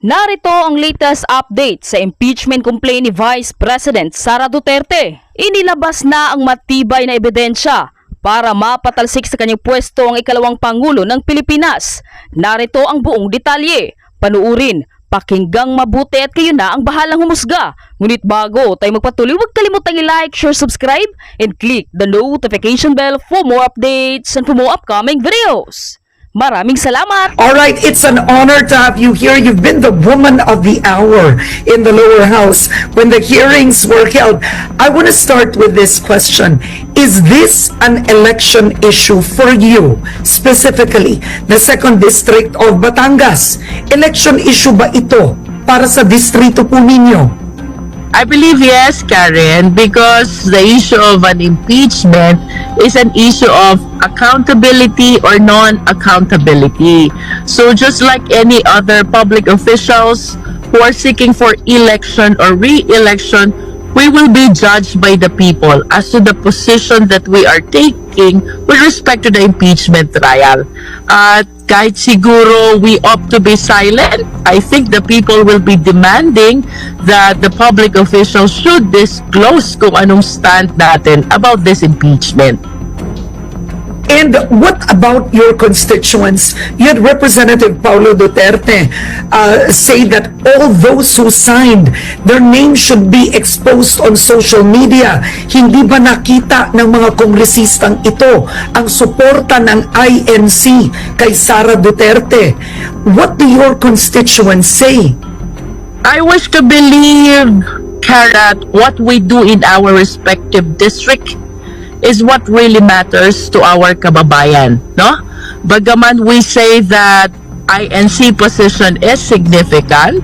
Narito ang latest update sa impeachment complaint ni Vice President Sara Duterte. Inilabas na ang matibay na ebidensya para mapatalsik sa kanyang pwesto ang ikalawang Pangulo ng Pilipinas. Narito ang buong detalye. Panuurin, pakinggang mabuti at kayo na ang bahalang humusga. Ngunit bago tayo magpatuloy, huwag kalimutang i-like, share, subscribe, and click the notification bell for more updates and for more upcoming videos. Maraming salamat! Alright, it's an honor to have you here. You've been the woman of the hour in the lower house when the hearings were held. I want to start with this question. Is this an election issue for you, specifically the 2nd District of Batangas? Election issue ba ito para sa distrito po ninyo? I believe yes, Karen, because the issue of an impeachment is an issue of accountability or non-accountability. So just like any other public officials who are seeking for election or re-election, we will be judged by the people as to the position that we are taking with respect to the impeachment trial. At kahit siguro we opt to be silent, I think the people will be demanding that the public officials should disclose kung anong stand natin about this impeachment. And what about your constituents? You had Representative Paulo Duterte say that all those who signed, their names should be exposed on social media. Hindi ba nakita ng mga kongresistang ito ang suporta ng INC kay Sara Duterte? What do your constituents say? I wish to believe, Karat, what we do in our respective district is what really matters to our kababayan, no? Bagaman we say that INC position is significant,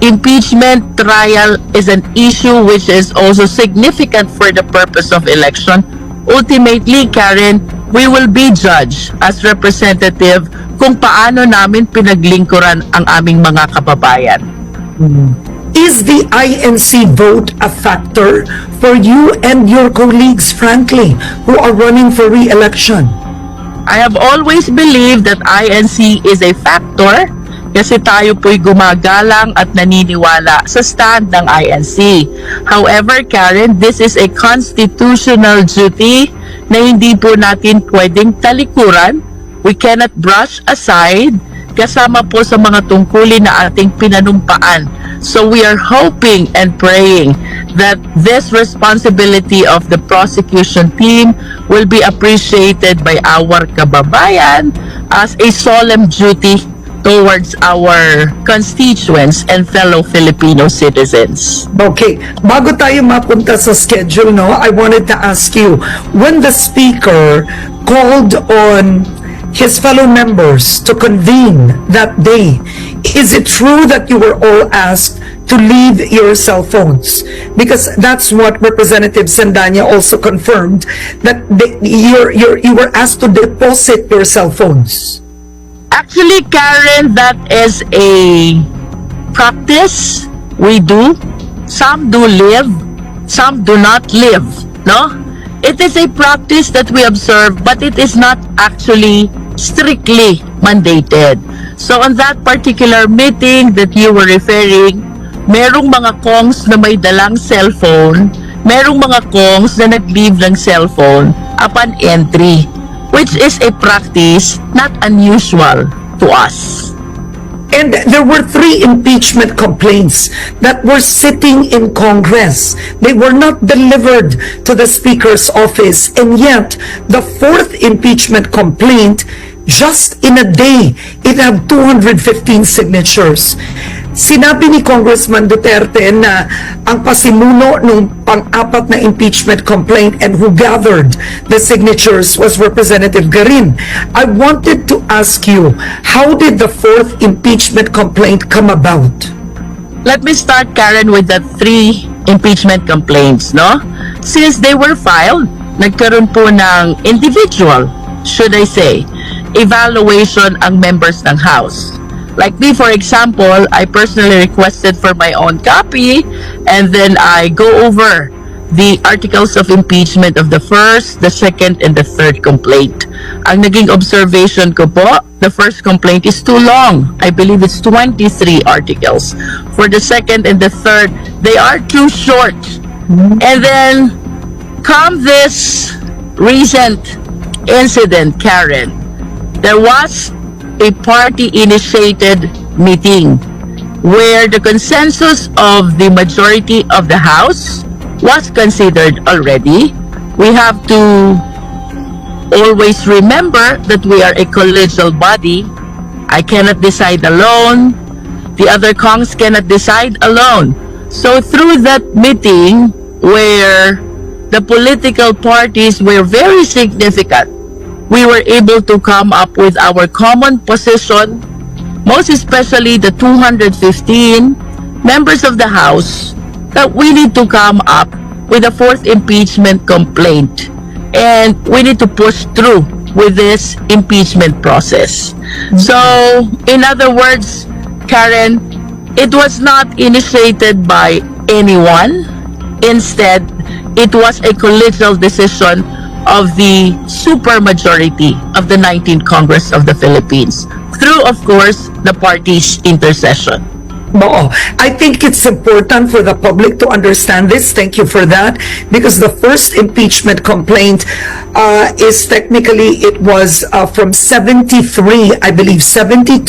impeachment trial is an issue which is also significant for the purpose of election. Ultimately, Karen, we will be judged as representative kung paano namin pinaglingkuran ang aming mga kababayan. Is the INC vote a factor for you and your colleagues, frankly, who are running for re-election? I have always believed that INC is a factor kasi tayo po'y gumagalang at naniniwala sa stand ng INC. However, Karen, this is a constitutional duty na hindi po natin pwedeng talikuran. We cannot brush aside kasama po sa mga tungkulin na ating pinanumpaan. So we are hoping and praying that this responsibility of the prosecution team will be appreciated by our kababayan as a solemn duty towards our constituents and fellow Filipino citizens. Okay, bago tayo mapunta sa schedule, no, I wanted to ask you, when the Speaker called on his fellow members to convene that day, is it true that you were all asked to leave your cell phones? Because that's what Representative Sandanya also confirmed, that you were asked to deposit your cell phones. Actually, Karen, that is a practice we do. Some do live, some do not live, no? It is a practice that we observe, but it is not actually strictly mandated. So on that particular meeting that you were referring, merong mga kongs na may dalang cellphone, merong mga kongs na nag-leave ng cellphone upon entry, which is a practice not unusual to us. And there were 3 impeachment complaints that were sitting in Congress. They were not delivered to the Speaker's office. And yet, the 4th impeachment complaint, just in a day, it had 215 signatures. Sinabi ni Congressman Duterte na ang pasimuno nung pang-4 na impeachment complaint and who gathered the signatures was Representative Garin. I wanted to ask you, how did the 4th impeachment complaint come about? Let me start, Karen, with the 3 impeachment complaints, no? Since they were filed, nagkaroon po ng individual, should I say, evaluation ang members ng House. Like me, for example, I personally requested for my own copy, and then I go over the articles of impeachment of the first, the second, and the third complaint. Ang naging observation ko po, the first complaint is too long. I believe it's 23 articles. For the second and the third, they are too short. And then come this recent incident, Karen. There was a party-initiated meeting where the consensus of the majority of the House was considered already. We have to always remember that we are a collegial body. I cannot decide alone. The other Kongs cannot decide alone. So through that meeting where the political parties were very significant, we were able to come up with our common position, most especially the 215 members of the House, that we need to come up with a fourth impeachment complaint. And we need to push through with this impeachment process. So, in other words, Karen, it was not initiated by anyone. Instead, it was a collegial decision of the supermajority of the 19th Congress of the Philippines through, of course, the party's intercession. Oo. I think it's important for the public to understand this. Thank you for that. Because the first impeachment complaint is technically, it was from 73, I believe 72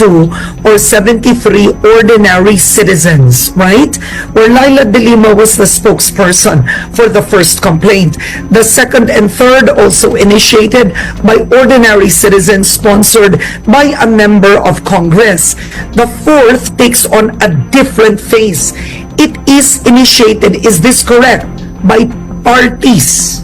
or 73 ordinary citizens, right? Where Laila de Lima was the spokesperson for the first complaint. The second and third also initiated by ordinary citizens sponsored by a member of Congress. The fourth takes on a different phase. It is initiated, is this correct, by parties?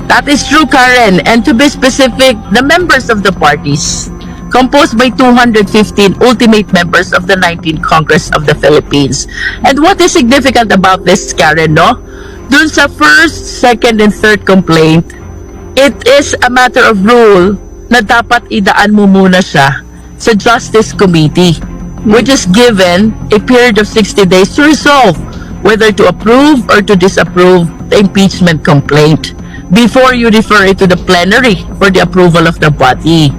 That is true, Karen. And to be specific, the members of the parties, composed by 215 ultimate members of the 19th Congress of the Philippines. And what is significant about this, Karen, no? Dun sa first, second, and third complaint, it is a matter of rule na dapat idaan mo muna siya sa Justice Committee, which is given a period of 60 days to resolve whether to approve or to disapprove the impeachment complaint before you refer it to the plenary for the approval of the body.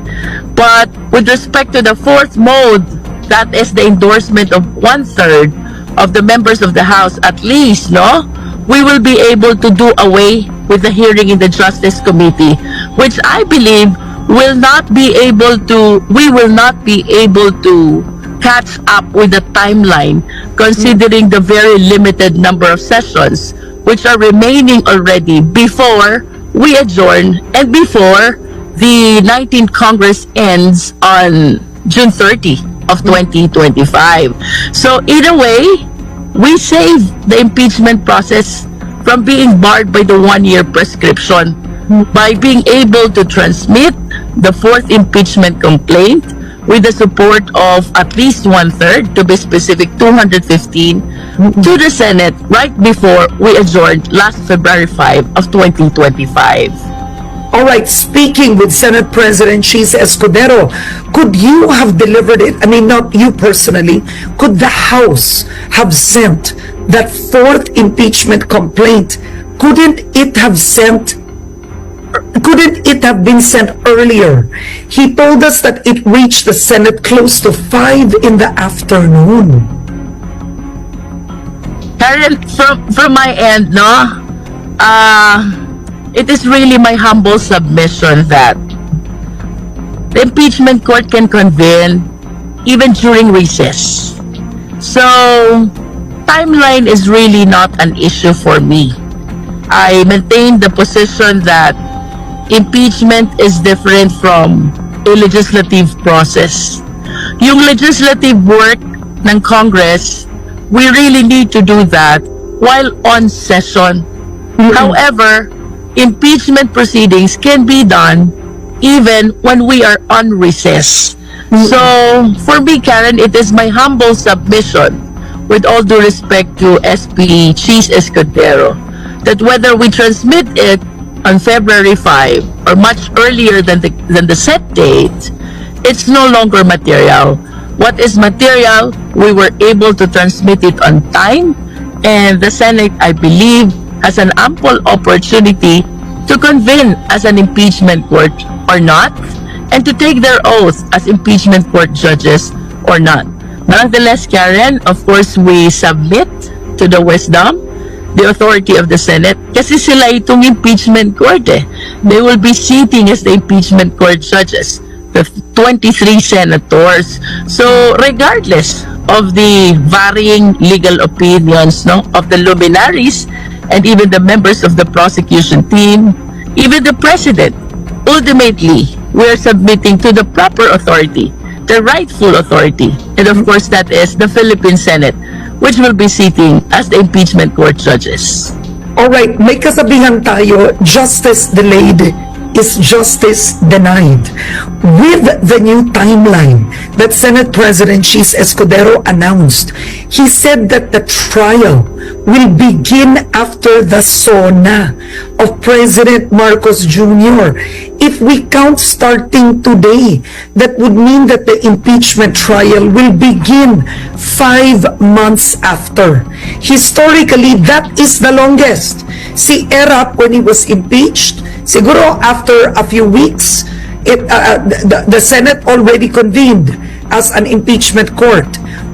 But with respect to the fourth mode, that is the endorsement of 1/3 of the members of the House at least, no? We will be able to do away with the hearing in the Justice Committee, which I believe we will not be able to catch up with the timeline considering the very limited number of sessions which are remaining already before we adjourn and before the 19th Congress ends on June 30 of 2025. So in a way, we save the impeachment process from being barred by the one-year prescription by being able to transmit the fourth impeachment complaint with the support of at least 1/3, to be specific, 215, to the Senate right before we adjourned last February 5 of 2025. All right, speaking with Senate President Cheese Escudero, could you have delivered it? I mean, not you personally. Could the House have sent that fourth impeachment complaint? Couldn't it have been sent earlier? He told us that it reached the Senate close to 5 in the afternoon. Karen, from my end, no, it is really my humble submission that the impeachment court can convene even during recess. So, timeline is really not an issue for me. I maintain the position that impeachment is different from a legislative process. Yung legislative work ng Congress, we really need to do that while on session. However, impeachment proceedings can be done even when we are on recess. So, for me, Karen, it is my humble submission, with all due respect to SP Cheese Escudero, that whether we transmit it on February 5 or much earlier than the set date, it's no longer material. What is material, we were able to transmit it on time, and the Senate, I believe, has an ample opportunity to convene as an impeachment court or not, and to take their oath as impeachment court judges or not. Nonetheless, Karen, of course, we submit to the wisdom, the authority of the Senate, kasi sila itong impeachment court eh. They will be sitting as the impeachment court judges, the 23 senators. So, regardless of the varying legal opinions, no, of the luminaries and even the members of the prosecution team, even the president, ultimately, we are submitting to the proper authority, the rightful authority, and of course that is the Philippine Senate, which will be sitting as the impeachment court judges. Alright, may kasabihan tayo, justice delayed is justice denied. With the new timeline that Senate President Chis Escudero announced, he said that the trial will begin after the SONA of President Marcos Jr. If we count starting today, that would mean that the impeachment trial will begin 5 months after. Historically, that is the longest. Si Erap, when he was impeached, siguro after a few weeks, the Senate already convened as an impeachment court.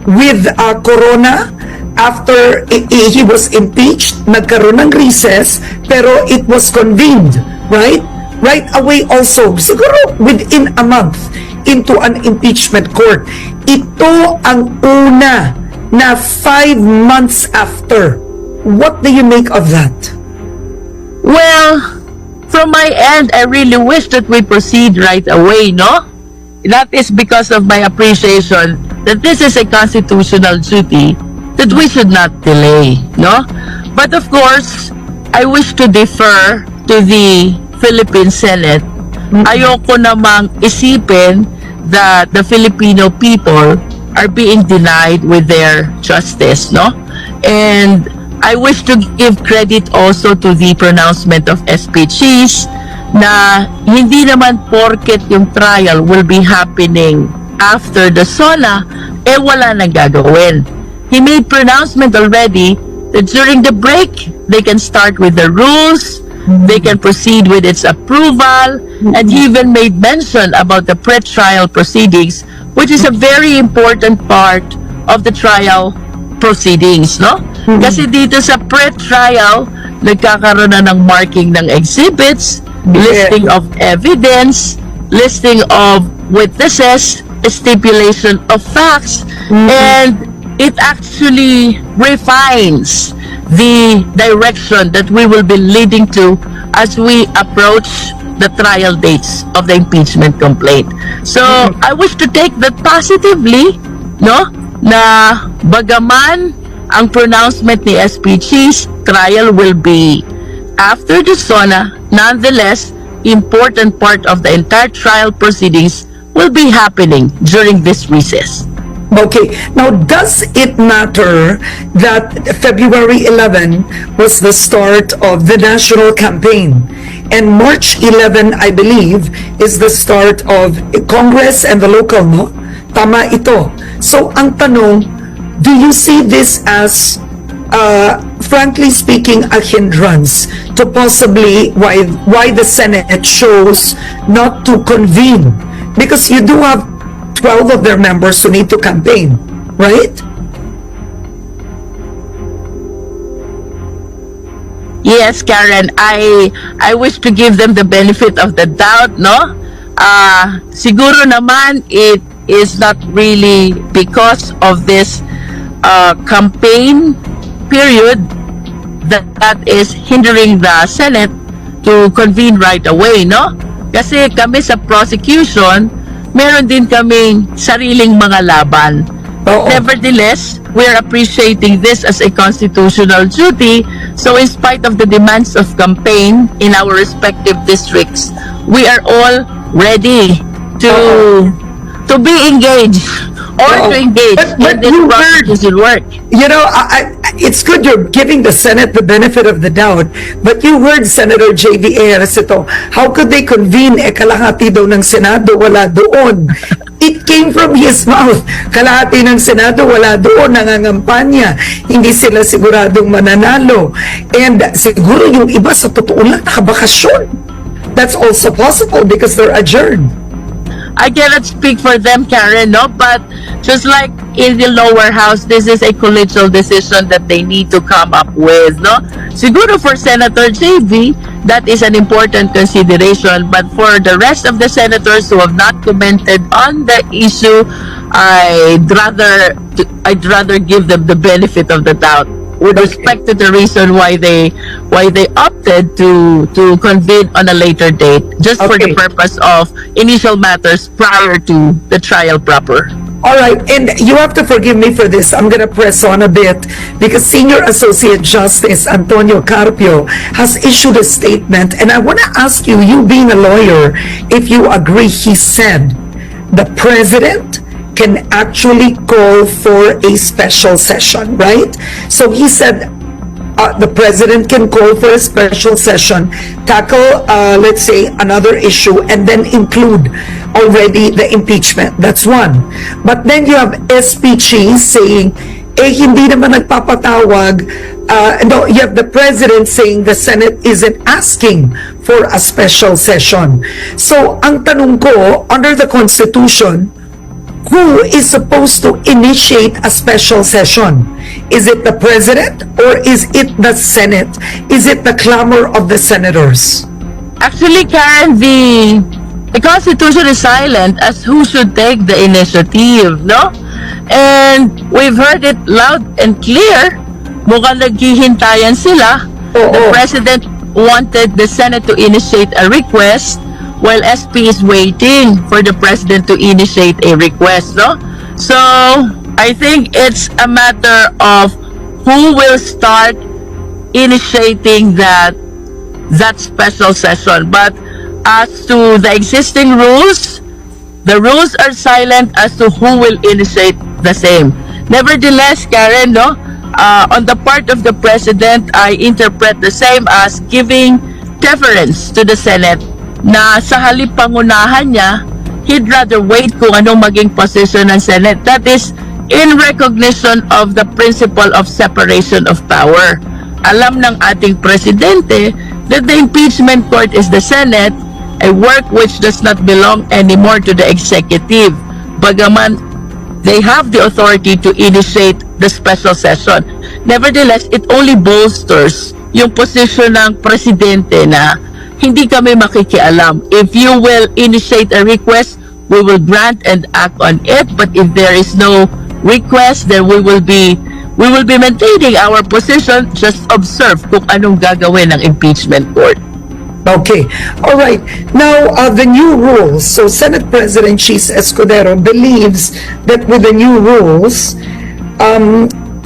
With Corona, after he was impeached, nagkaroon ng recess, pero it was convened, right? Right away also, siguro within a month, into an impeachment court. Ito ang una na 5 months after. What do you make of that? Well, from my end, I really wish that we proceed right away, no? That is because of my appreciation that this is a constitutional duty that we should not delay, no? But of course, I wish to defer to the Philippine Senate. Ayoko namang isipin that the Filipino people are being denied with their justice, no? And I wish to give credit also to the pronouncement of SP Chis na hindi naman porket yung trial will be happening after the SONA, eh wala nang gagawin. He made pronouncement already that during the break, they can start with the rules, they can proceed with its approval, and he even made mention about the pre-trial proceedings, which is a very important part of the trial proceedings, no? Kasi dito sa pre-trial, nagkakaroon na ng marking ng exhibits, listing of evidence, listing of witnesses, stipulation of facts, and it actually refines the direction that we will be leading to as we approach the trial dates of the impeachment complaint. So, I wish to take that positively, no? Na bagaman ang pronouncement ni SP Chis, trial will be after the SONA, nonetheless, important part of the entire trial proceedings will be happening during this recess. Okay, now does it matter that February 11 was the start of the national campaign and March 11, I believe, is the start of Congress and the local, no? Tama ito. So, ang tanong, do you see this as, frankly speaking, a hindrance to possibly why the Senate chose not to convene? Because you do have 12 of their members who need to campaign, right? Yes, Karen, I wish to give them the benefit of the doubt, no? Siguro naman it is not really because of this campaign period that is hindering the Senate to convene right away, no? Kasi kami sa prosecution, meron din kaming sariling mga laban. Oo. Nevertheless, we're appreciating this as a constitutional duty. So in spite of the demands of campaign in our respective districts, we are all ready to be engaged or to engage in this prosecution work. You know, it's good you're giving the Senate the benefit of the doubt, but you heard Senator J.V. Ayres ito, how could they convene kalahati daw ng Senado, wala doon. It came from his mouth. Kalahati ng Senado wala doon, nangangampanya. Hindi sila siguradong mananalo. And siguro yung iba sa totoo lang nakabakasyon. That's also possible because they're adjourned. I cannot speak for them, Karen, no? But just like in the lower house, this is a collegial decision that they need to come up with, no? Siguro for Senator JV, that is an important consideration. But for the rest of the senators who have not commented on the issue, I'd rather give them the benefit of the doubt with respect to the reason why they opted to convene on a later date, just for the purpose of initial matters prior to the trial proper. All right, and you have to forgive me for this. I'm gonna press on a bit because Senior Associate Justice Antonio Carpio has issued a statement, and I want to ask you, you being a lawyer, if you agree. He said the president can actually call for a special session, right? So he said the president can call for a special session, tackle, let's say, another issue, and then include already the impeachment. That's one. But then you have SPG saying, hindi naman nagpapatawag. No, you have the president saying the Senate isn't asking for a special session. So, ang tanong ko, under the Constitution, who is supposed to initiate a special session? Is it the president or is it the Senate? Is it the clamor of the senators? Actually, Karen, the Constitution is silent as who should take the initiative, no? And we've heard it loud and clear. Mukhang naghihintayan sila. The president wanted the Senate to initiate a request, while SP is waiting for the president to initiate a request, no? So, I think it's a matter of who will start initiating that special session. But as to the existing rules, the rules are silent as to who will initiate the same. Nevertheless, Karen, no? On the part of the president, I interpret the same as giving deference to the Senate, na sa halip pangunahan niya, he'd rather wait kung anong maging position ng Senate. That is in recognition of the principle of separation of power. Alam ng ating presidente that the impeachment court is the Senate, a work which does not belong anymore to the executive. Bagaman they have the authority to initiate the special session. Nevertheless, it only bolsters yung position ng presidente na hindi kami makikialam. If you will initiate a request, we will grant and act on it. But if there is no request, then we will be maintaining our position. Just observe kung anong gagawin ng impeachment court. Okay. All right. Now, the new rules. So, Senate President Chis Escudero believes that with the new rules,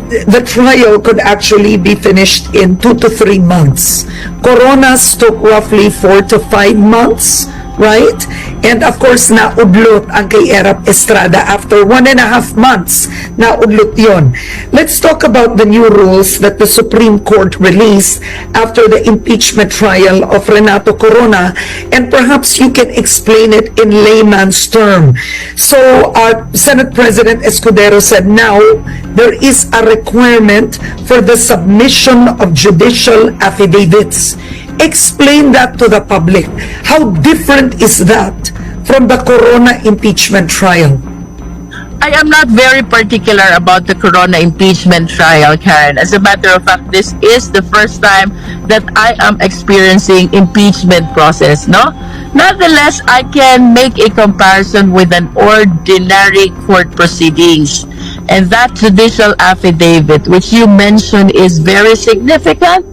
the trial could actually be finished in 2 to 3 months. Coronas took roughly 4 to 5 months, right? And of course, naudlot ang kay Erap Estrada after 1.5 months. Naudlot yon. Let's talk about the new rules that the Supreme Court released after the impeachment trial of Renato Corona, and perhaps you can explain it in layman's term. So, Senate President Escudero said now there is a requirement for the submission of judicial affidavits. Explain that to the public. How different is that from the Corona impeachment trial? I am not very particular about the Corona impeachment trial, Karen. As a matter of fact, this is the first time that I am experiencing impeachment process, no? Nonetheless, I can make a comparison with an ordinary court proceedings. And that judicial affidavit, which you mentioned, is very significant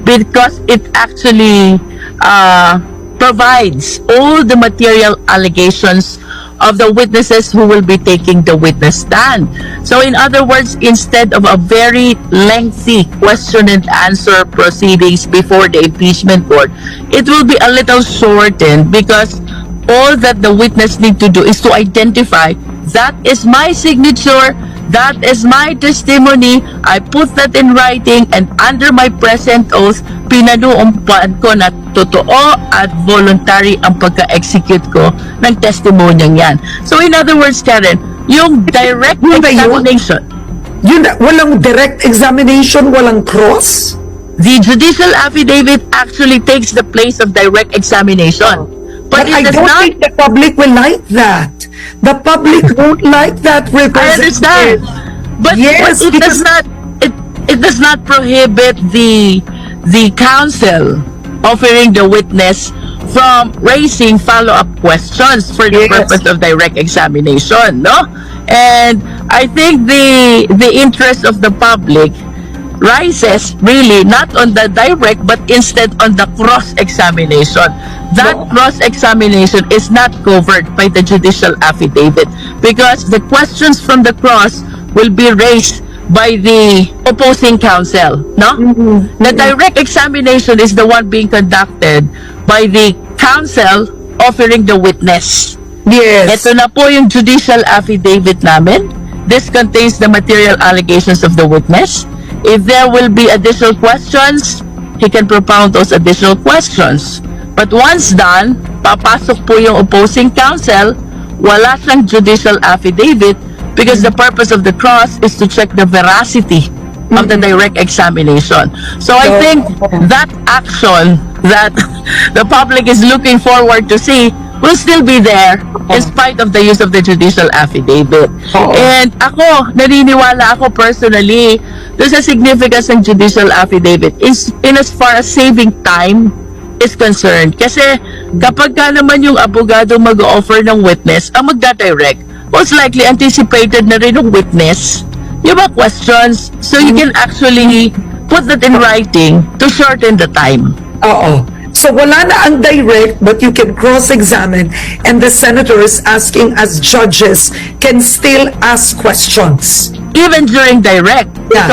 because it actually provides all the material allegations of the witnesses who will be taking the witness stand. So in other words, instead of a very lengthy question and answer proceedings before the impeachment court, it will be a little shortened because all that the witness need to do is to identify that is my signature, That is my testimony. I put that in writing, and under my present oath, pinanuumpaan ko na totoo at voluntary ang pagka-execute ko ng testimonyang yan. So in other words, Karen, yung direct Yun ba yun? examination, Walang direct examination, walang cross? the judicial affidavit actually takes the place of direct examination. But But I it does don't not. think the public will like that. The public won't like that, I Representative. understand, but, Yes, but it does because- not. It does not prohibit the counsel offering the witness from raising follow-up questions for the Yes. purpose of direct examination, no? And I think the interest of the public rises really not on the direct but instead on the cross-examination. That No. cross-examination is not covered by the judicial affidavit because the questions from the cross will be raised by the opposing counsel, no? The direct examination is the one being conducted by the counsel offering the witness. Yes. Ito na po yung judicial affidavit namin. This contains the material allegations of the witness. If there will be additional questions, he can propound those additional questions. But once done, papasok po yung opposing counsel, wala siyang judicial affidavit because the purpose of the cross is to check the veracity of the direct examination. So I think that action that the public is looking forward to see will still be there in spite of the use of the judicial affidavit. And ako, naniniwala ako personally doon sa significance ng judicial affidavit in as far as saving time is concerned. Kasi kapag ka naman yung abogado mag-offer ng witness, ang magda-direct, most likely anticipated na rin ng witness yung mga questions. So you can actually put that in writing to shorten the time. Oo. So wala na ang direct, but you can cross-examine, and the senators acting as judges can still ask questions. Even during direct, Yeah.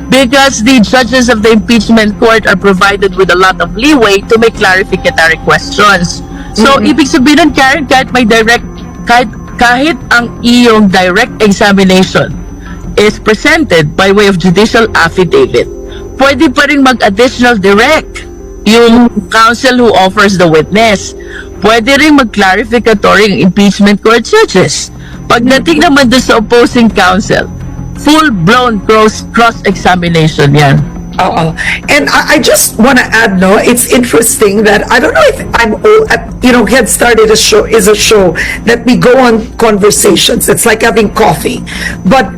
because the judges of the impeachment court are provided with a lot of leeway to make clarificatory questions. So ibig sabihin nun, Karen, kahit ang iyong direct examination is presented by way of judicial affidavit, pwede pa rin mag-additional direct yung counsel who offers the witness. Pwede rin mag-clarificatory ang impeachment court judges. Pagdating naman doon sa opposing counsel, full-blown cross-examination yan. And I just want to add, no, it's interesting that I don't know if I'm old, Head Start is a show that we go on conversations. It's like having coffee. But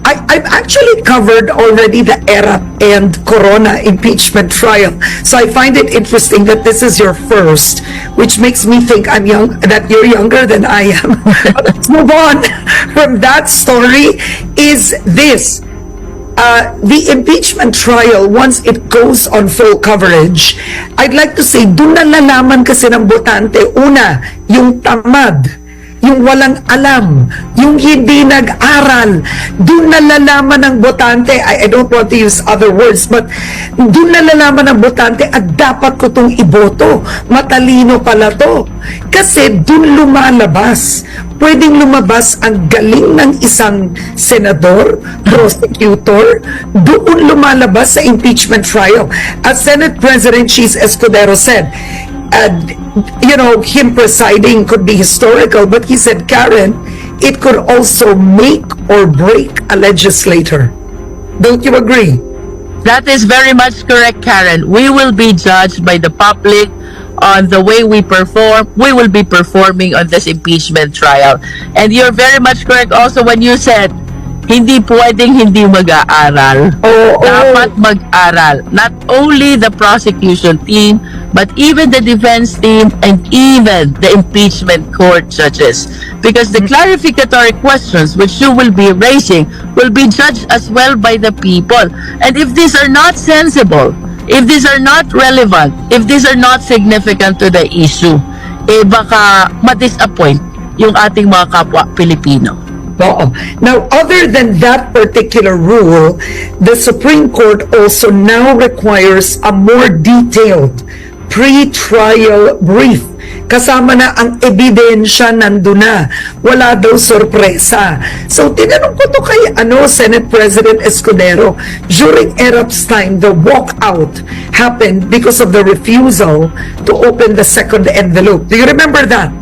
I've actually covered already the ERA and Corona impeachment trial. So I find it interesting that this is your first, which makes me think that you're younger than I am. But let's move on from that story. Is this the impeachment trial, once it goes on full coverage, I'd like to say, dun na nalaman kasi ng botante, una, yung tamad, yung walang alam, yung hindi nag-aral, dun nalalaman ng botante, I don't want to use other words, but dun nalalaman ng botante, dapat ko tong iboto, matalino pala to. Kasi dun lumalabas, pwedeng lumabas ang galing ng isang senador, prosecutor, doon lumalabas sa impeachment trial. As Senate President Cheese Escudero said, him presiding could be historical, but he said, Karen, it could also make or break a legislator. Don't you agree? That is very much correct, Karen. We will be judged by the public on the way we perform. We will be performing on this impeachment trial. And you're very much correct also when you said, hindi pwedeng hindi mag-aaral. Dapat mag-aral. Not only the prosecution team, but even the defense team and even the impeachment court judges. Because the clarificatory questions which you will be raising will be judged as well by the people. And if these are not sensible, if these are not relevant, if these are not significant to the issue, baka ma-disappoint yung ating mga kapwa Pilipino. Now, other than that particular rule, the Supreme Court also now requires a more detailed pre-trial brief. kasama na ang ebidensya, nandun na. Wala daw sorpresa. So, tinanong ko to kay Senate President Escudero, during ERAP's time, the walkout happened because of the refusal to open the second envelope. Do you remember that?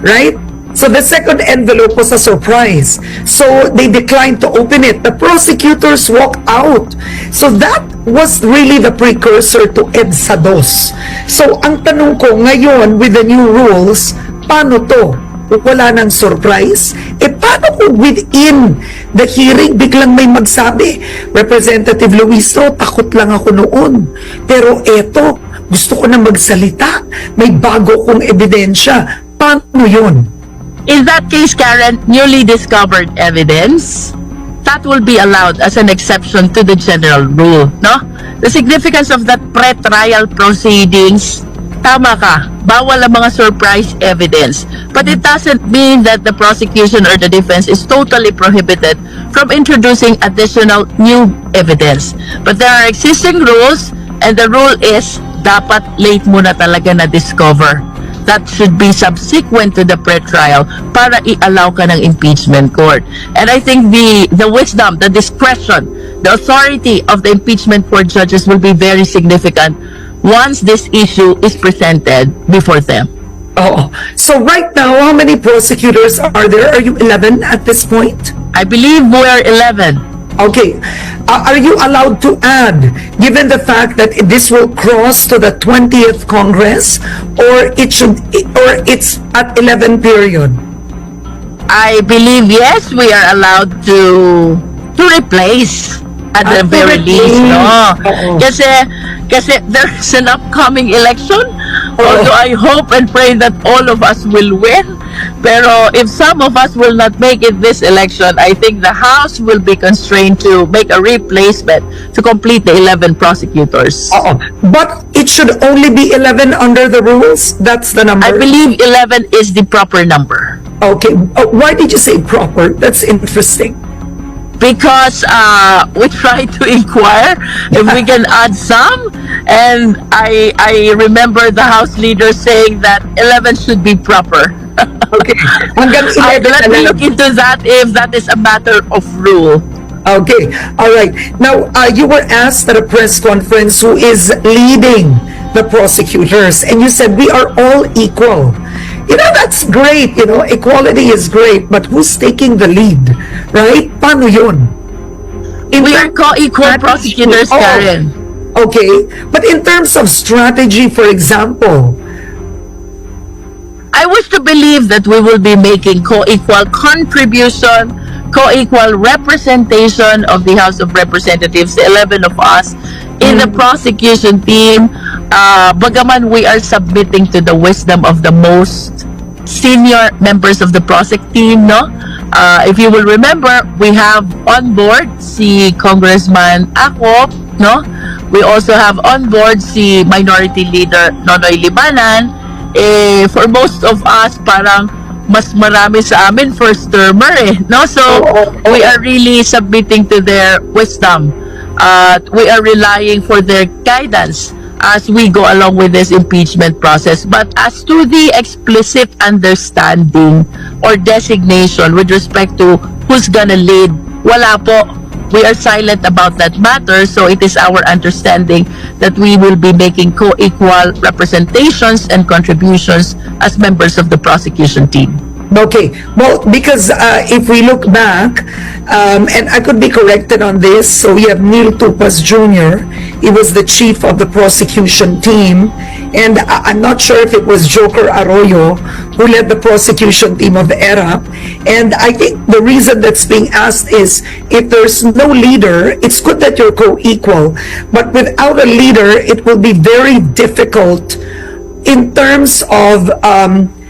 Right? So the second envelope was a surprise. So they declined to open it. The prosecutors walked out. So that was really the precursor to EDSA 2. So ang tanong ko ngayon with the new rules, paano to? Wala nang surprise? Paano kung within the hearing biglang may magsabi, Representative Luiso, takot lang ako noon. Pero eto, gusto ko na magsalita. May bago kong ebidensya. Paano yun? In that case, Karen, newly discovered evidence, that will be allowed as an exception to the general rule, no? The significance of that pre-trial proceedings, tama ka, bawal ang mga surprise evidence. But it doesn't mean that the prosecution or the defense is totally prohibited from introducing additional new evidence. But there are existing rules, and the rule is, dapat late mo na talaga na-discover. That should be subsequent to the pre-trial para i-allow ka ng impeachment court. And I think the wisdom, the discretion, the authority of the impeachment court judges will be very significant once this issue is presented before them. Oh, so right now, how many prosecutors are there? Are you 11 at this point? I believe we're 11. Okay. Are you allowed to add, given the fact that this will cross to the 20th Congress, or it's at 11 period? I believe, yes, we are allowed to replace at the very least, no? Kasi there's an upcoming election. Although I hope and pray that all of us will win. Pero if some of us will not make it this election, I think the House will be constrained to make a replacement to complete the 11 prosecutors. But it should only be 11 under the rules? That's the number? I believe 11 is the proper number. Okay. Why did you say proper? That's interesting. Because we try to inquire if we can add some, and I remember the House leader saying that 11 should be proper. Okay. Let me look into that if that is a matter of rule. Okay. All right. Now, you were asked at a press conference who is leading the prosecutors, and you said we are all equal. You know, that's great. You know, equality is great, but who's taking the lead? Right? Paano yun? We are co-equal prosecutors, Karen. Okay. But in terms of strategy, for example, I wish to believe that we will be making co-equal contribution, co-equal representation of the House of Representatives, the 11 of us, in the prosecution team. Bagaman we are submitting to the wisdom of the most senior members of the prosec team, no? If you will remember, we have on board si Congressman Ako, no? We also have on board si Minority Leader Nonoy Libanan. For most of us, parang mas marami sa amin first termer, no? So we are really submitting to their wisdom. We are relying for their guidance as we go along with this impeachment process. But as to the explicit understanding or designation with respect to who's gonna lead, wala po. We are silent about that matter, so it is our understanding that we will be making co-equal representations and contributions as members of the prosecution team. okay. Well, because if we look back, and I could be corrected on this, so we have Neil Tupas Jr. He was the chief of the prosecution team, and I'm not sure if it was Joker Arroyo who led the prosecution team of the ERA. And I think the reason that's being asked is if there's no leader, it's good that you're co-equal, but without a leader, it will be very difficult in terms of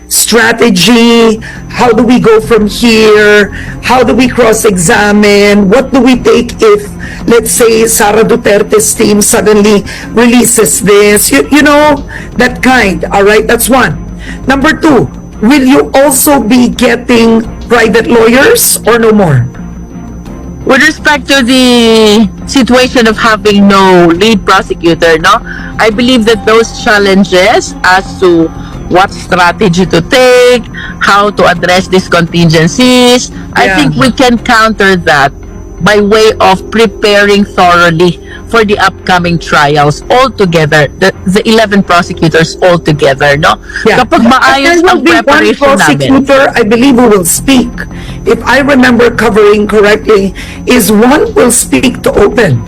strategy. How do we go from here? How do we cross-examine? What do we take if, let's say, Sara Duterte's team suddenly releases this? You know, that kind. All right, that's one. Number two, will you also be getting private lawyers or no more? With respect to the situation of having no lead prosecutor, no, I believe that those challenges as to what strategy to take, how to address these contingencies. I Yeah. think we can counter that by way of preparing thoroughly for the upcoming trials all together, the 11 prosecutors all together, no? Yeah. Kapag maayos There ang will be one preparation namin. prosecutor, I believe, who will speak. If I remember covering correctly, is one will speak to open.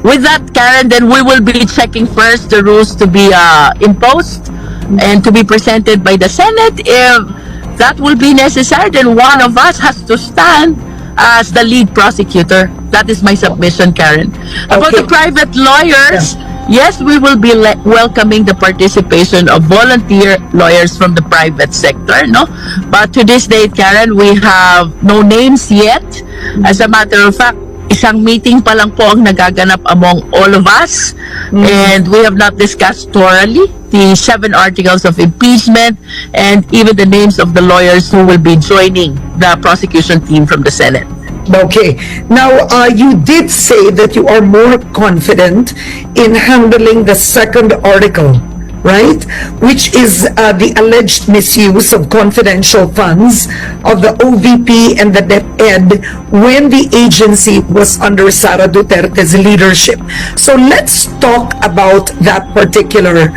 With that, Karen, then we will be checking first the rules to be imposed and to be presented by the Senate. If that will be necessary, then one of us has to stand as the lead prosecutor. That is my submission, Karen. About Okay. the private lawyers, yes, we will be welcoming the participation of volunteer lawyers from the private sector, no? But to this date, Karen, we have no names yet. As a matter of fact, isang meeting pa lang po ang nagaganap among all of us, and we have not discussed thoroughly the 7 articles of impeachment and even the names of the lawyers who will be joining the prosecution team from the Senate. Okay. Now, you did say that you are more confident in handling the second article, right? Which is the alleged misuse of confidential funds of the OVP and the DepEd when the agency was under Sara Duterte's leadership. So let's talk about that particular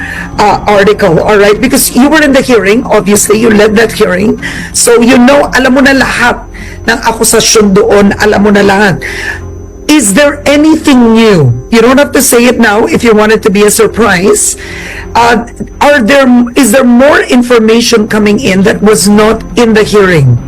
article, all right? Because you were in the hearing, obviously, you led that hearing. So you know, alam mo na lahat ng akusasyon doon, alam mo na lahat. Is there anything new? You don't have to say it now if you want it to be a surprise. Is there more information coming in that was not in the hearing?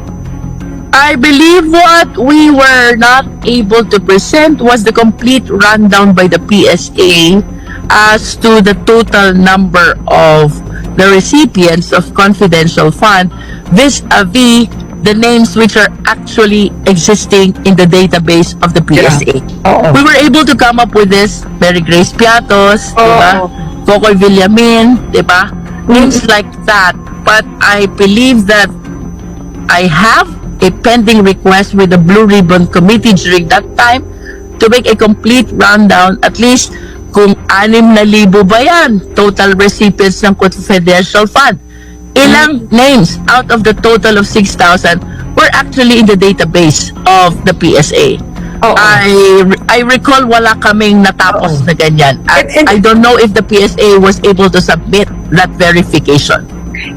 I believe what we were not able to present was the complete rundown by the PSA as to the total number of the recipients of confidential fund vis-a-vis the names which are actually existing in the database of the PSA. Oo. We were able to come up with this. Mary Grace Piatos, diba? Cocoy Villamin, diba? Names like that. But I believe that I have a pending request with the Blue Ribbon Committee during that time to make a complete rundown, at least kung 6,000 ba yan, total recipients ng confidential fund. Ilang names out of the total of 6,000 were actually in the database of the PSA. Oo. I recall wala kaming natapos na ganyan. And- I don't know if the PSA was able to submit that verification.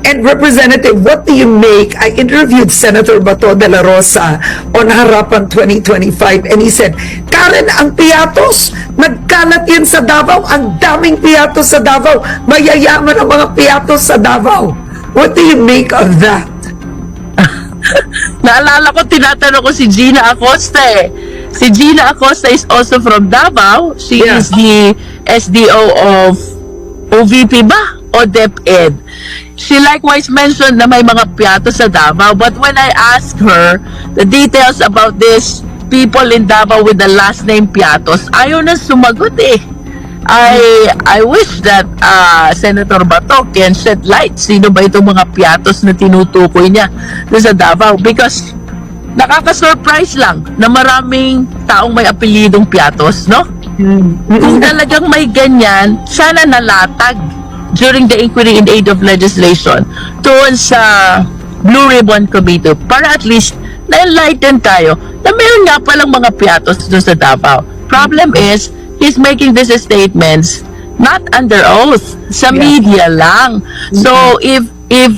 And Representative, what do you make? I interviewed Senator Bato de la Rosa on Harapan 2025 and he said, Karen, ang piatos, nagkalat yan sa Davao, ang daming piatos sa Davao, mayayaman ang mga piatos sa Davao. What do you make of that? Naalala ko, tinatanong ko si Gina Acosta eh. Si Gina Acosta is also from Davao. She Yeah. is the SDO of OVP ba? O DepEd. She likewise mentioned na may mga piato sa Davao, but when I asked her the details about this people in Davao with the last name Piatos, ayaw na sumagot eh. I wish that Senator Bato can shed light sino ba itong mga Piatos na tinutukoy niya sa Davao, because nakaka-surprise lang na maraming taong may apelidong Piatos, no? Kung talagang may ganyan, sana nalatag during the inquiry in aid of legislation doon sa Blue Ribbon Committee para at least na-enlighten tayo na meron nga palang mga Piatos doon sa Davao. Problem is, he's making these statements not under oath, sa media lang. So if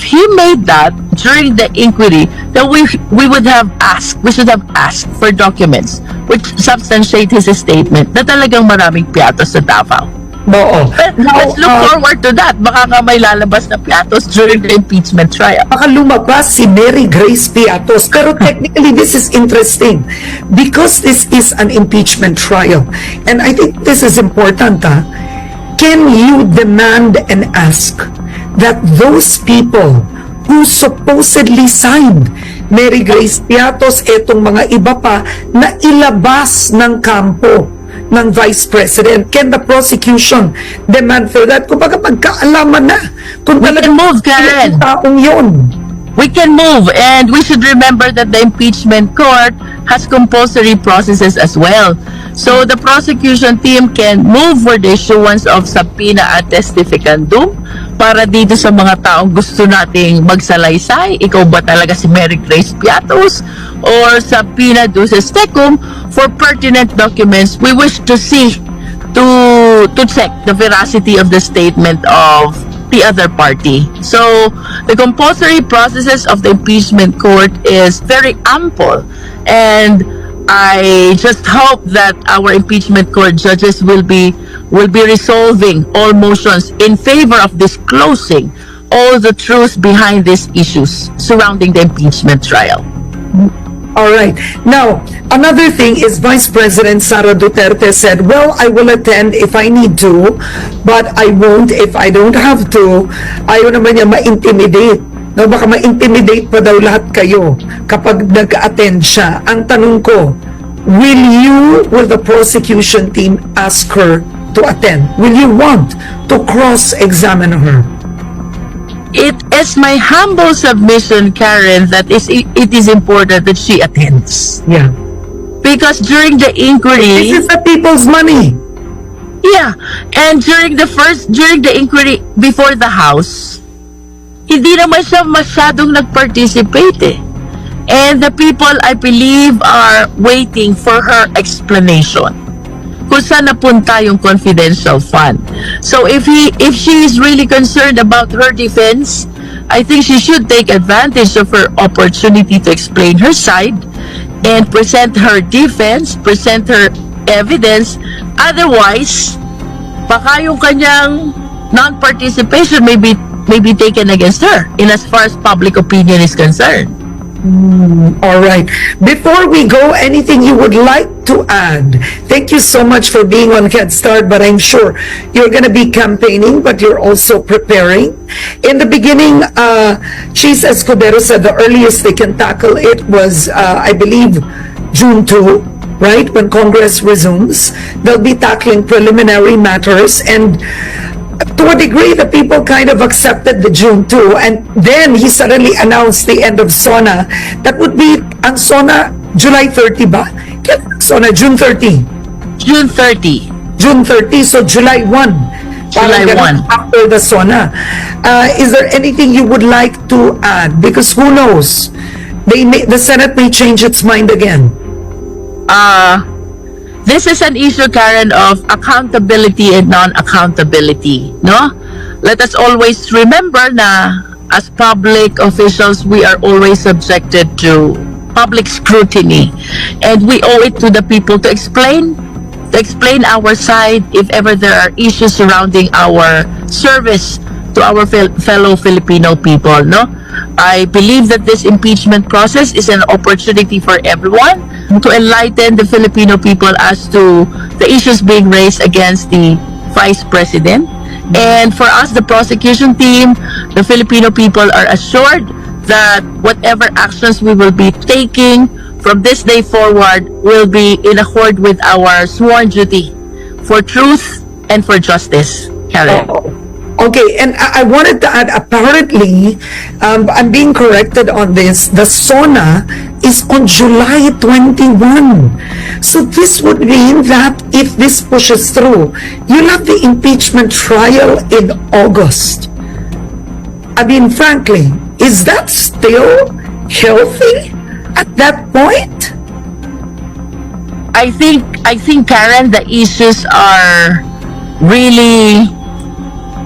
he made that during the inquiry, then we should have asked for documents which substantiate his statement na talagang maraming Piatos sa Davao. Oo. Let's look forward to that. Baka nga may lalabas na Piatos during the impeachment trial. Baka lumabas si Mary Grace Piatos. Pero technically, this is interesting because this is an impeachment trial. And I think this is important. Can you demand and ask that those people who supposedly signed Mary Grace Piatos, etong mga iba pa, na ilabas ng kampo ng Vice President? Can the prosecution demand for that? Kung baga magkaalaman na kung We can move, Karen. taong yun. we can move, and we should remember that the impeachment court has compulsory processes as well. So the prosecution team can move for the issuance of subpoena at testificandum para dito sa mga taong gusto nating magsalaysay. Ikaw ba talaga si Mary Grace Piatos? Or subpoena duces tecum for pertinent documents we wish to see to check the veracity of the statement of the other party. So the compulsory processes of the impeachment court is very ample, and I just hope that our impeachment court judges will be resolving all motions in favor of disclosing all the truth behind these issues surrounding the impeachment trial. All right. Now, another thing is Vice President Sara Duterte said, well, I will attend if I need to, but I won't if I don't have to. Ayaw naman niya ma-intimidate. No, baka ma-intimidate pa daw lahat kayo kapag nag-attend siya. Ang tanong ko, will the prosecution team ask her to attend? Will you want to cross-examine her? It is my humble submission, Karen, that it is important that she attends. Yeah. Because during the inquiry... This is the people's money. Yeah. And during the inquiry before the House, hindi naman siya masyadong nag-participate eh. And the people, I believe, are waiting for her explanation kung saan napunta yung confidential fund. So if she is really concerned about her defense, I think she should take advantage of her opportunity to explain her side and present her defense, present her evidence. Otherwise, baka yung kanyang non-participation may be taken against her in as far as public opinion is concerned. All right. Before we go, anything you would like to add? Thank you so much for being on Head Start, but I'm sure you're going to be campaigning, but you're also preparing. In the beginning, Cheese Escudero said the earliest they can tackle it was, I believe, June 2, right? When Congress resumes, they'll be tackling preliminary matters, and to a degree, the people kind of accepted the June 2, and then he suddenly announced the end of SONA. That would be, ang SONA, July 30 ba? SONA, June 30. June 30. June 30, so July 1. July 1. After the SONA. Is there anything you would like to add? Because who knows? The Senate may change its mind again. This is an issue, Karen, of accountability and non-accountability, no? Let us always remember na as public officials, we are always subjected to public scrutiny, and we owe it to the people to explain our side if ever there are issues surrounding our service to our fellow Filipino people, no? I believe that this impeachment process is an opportunity for everyone to enlighten the Filipino people as to the issues being raised against the Vice President. And for us, the prosecution team, the Filipino people are assured that whatever actions we will be taking from this day forward will be in accord with our sworn duty for truth and for justice, Karen. Okay, and I wanted to add, apparently, I'm being corrected on this, the SONA is on July 21. So this would mean that if this pushes through, you'll have the impeachment trial in August. I mean, frankly, is that still healthy at that point? I think, Karen, the issues are really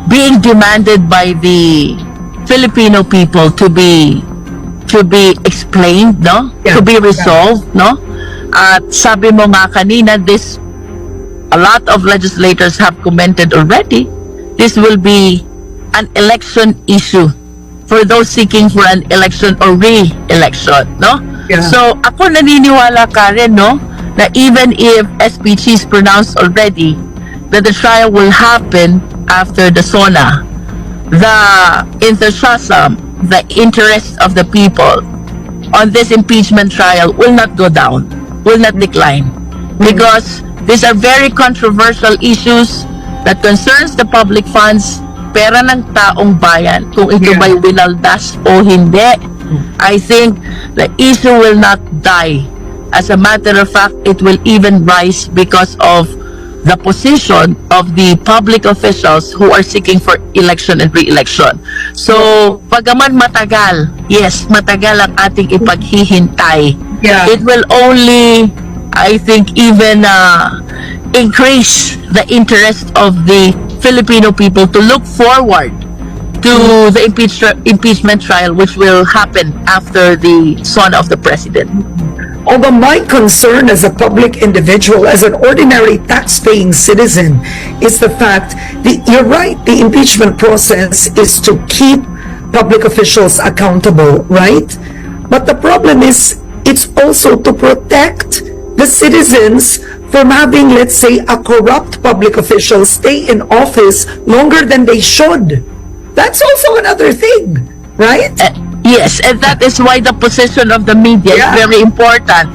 being demanded by the Filipino people to be explained, no? Yeah. To be resolved, no? At sabi mo nga kanina, a lot of legislators have commented already, this will be an election issue for those seeking for an election or re-election, no? Yeah. So, ako naniniwala, Karen, no? Na even if SPG is pronounced already, that the trial will happen after the SONA, the enthusiasm, the interest of the people on this impeachment trial will not go down, will not decline, because these are very controversial issues that concerns the public funds, pera ng taong bayan, kung ito ba'y winaldas o hindi. I think the issue will not die. As a matter of fact, it will even rise because of the position of the public officials who are seeking for election and re-election. So, pagaman matagal, yes, matagal ang ating ipaghihintay. Yeah. It will only, I think, even increase the interest of the Filipino people to look forward to the impeachment trial, which will happen after the son of the president. Although my concern as a public individual, as an ordinary tax-paying citizen, is the fact that you're right, the impeachment process is to keep public officials accountable, right? But the problem is, it's also to protect the citizens from having, let's say, a corrupt public official stay in office longer than they should. That's also another thing, right? Yes, and that is why the position of the media is very important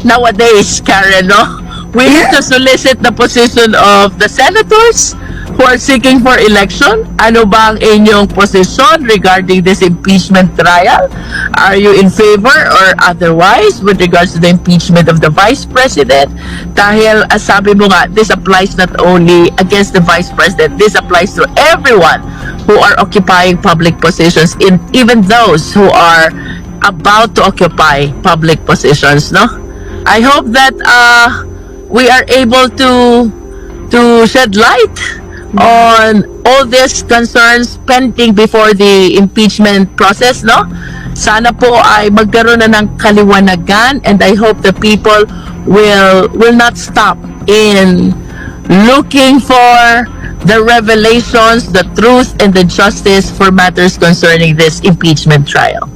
nowadays, Karen, no? We need to solicit the position of the senators who are seeking for election. Ano ba ang inyong position regarding this impeachment trial? Are you in favor or otherwise with regards to the impeachment of the Vice President? Dahil, sabi mo nga, this applies not only against the Vice President, this applies to everyone who are occupying public positions, even those who are about to occupy public positions, no? I hope that we are able to shed light on all these concerns pending before the impeachment process, no? Sana po ay magkaroon na ng kaliwanagan, and I hope the people will not stop in looking for the revelations, the truth, and the justice for matters concerning this impeachment trial.